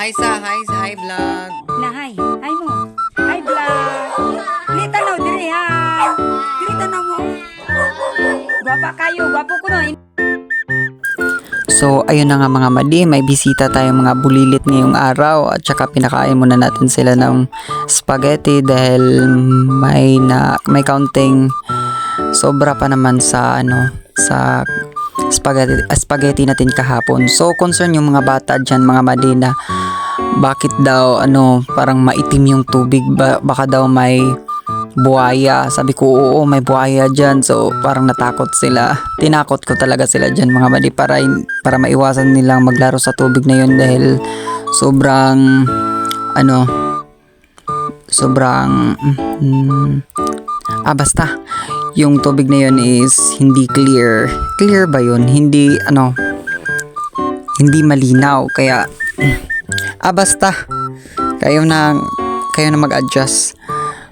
Hi vlog. Na hi mo. Hi vlog. Dili tanaw diri ha. Dili tanaw mo. Gwapa kayo, gwapo ko no. So, ayun na nga mga madi, may bisita tayong mga bulilit ngayong araw at saka pinakain muna natin sila ng spaghetti dahil may counting sobra pa naman sa sa spaghetti natin kahapon. So, concern yung mga bata dyan mga madi na bakit daw parang maitim yung tubig, baka daw may buhaya. Sabi ko, oo, may buhaya dyan. So, parang natakot sila. Tinakot ko talaga sila dyan mga madi para maiwasan nilang maglaro sa tubig na yun dahil sobrang basta yung tubig na yun is hindi clear. Clear ba yun? Hindi malinaw. Kaya basta kayo na mag-adjust.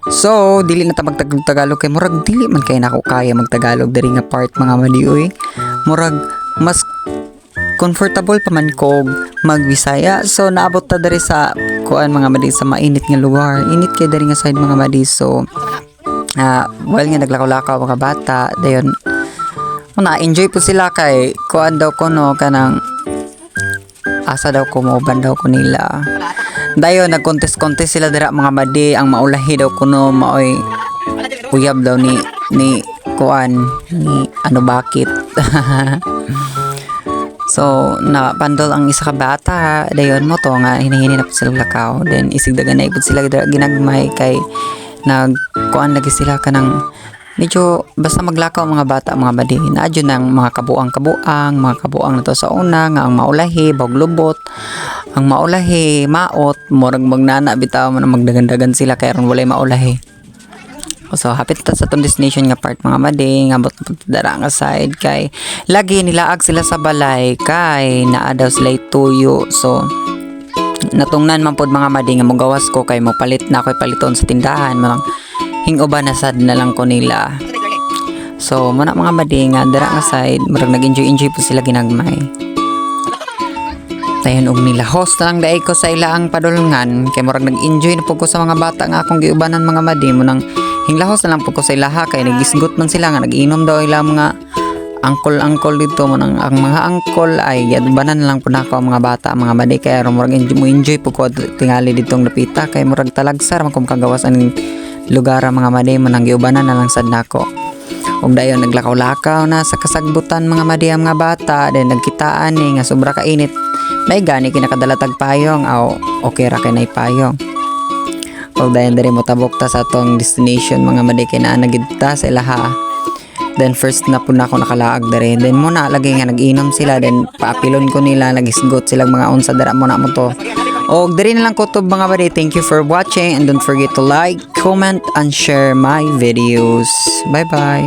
So, dili na ta magtagalog kay murag dili man kay nako kaya magtagalog diri nga part mga madiuy. Murag mas comfortable pa man ko magbisaya. So, naabot ta diri sa kuan mga madi sa mainit nga lugar. Init kay diri nga side mga madi. So, while nga naglakaw-lakaw mga bata, dayon na-enjoy po sila kay kuan daw ko kanang asa daw ko mauban daw ko nila. Dayon nag-contest sila dira mga madi, ang maulahi daw kuno maoy uyab daw ni kuan ni bakit. So napandol ang isa ka bata, dayon mo to nga hinahini na po sila lakaw, then isigdagan na ibut sila ginagmay kay nagkuan lagi sila kanang medyo basta maglakaw mga bata mga madi. Naadyo ng mga kabuang na to sa una nga ang maulahi baglubot, ang maulahi maot murag magnana bitaw man magdagandagan sila kay aron walay maulahi. So hapit ta sa tong destination nga part mga madi nga bot dara nga side kay lagi nilaag sila sa balay kay naa daw sila tuyo. So natungnan man pod mga madi nga mogawas ko kay mo palit na ako'y paliton sa tindahan man hinguban na sad na lang ko nila. So muna mga madi nga dara nga side murag nag-enjoy po sila ginagmay. Dayon og nila host na lang daay ko sa ila ang padulungan kay murag nag-enjoy na po ko sa mga bata nga akong giubanan mga madi mo nang hinglahos na lang po ko sa ilaha kay nagisgot man sila nga nag-inom daw ila mga angkol dito mo nang ang mga angkol ay yadubanan na lang po na ako ang mga bata mga madi kay murag enjoy po ko tingali ditong napita kay murag talagsar man kung kagawas ang lugar mga madi mo nang giubanan na lang sad nako. Og dayon naglakaw-lakaw na sa kasagbutan mga madi ang mga bata then nagkitaan nga sobra ka init. May gani kinakadalatag payong okay ra kay nay payong. Og dayon diri mo tabok ta sa atong destination mga madi kay naa nagid ta sa ilaha. Then first na po na ako nakalaag diri. Then muna lagi nga nag-inom sila then paapilon ko nila nagisgot sila mga unsa dara mo na mo to. Og diri na lang kutob mga badi. Thank you for watching and don't forget to like, comment and share my videos. Bye bye.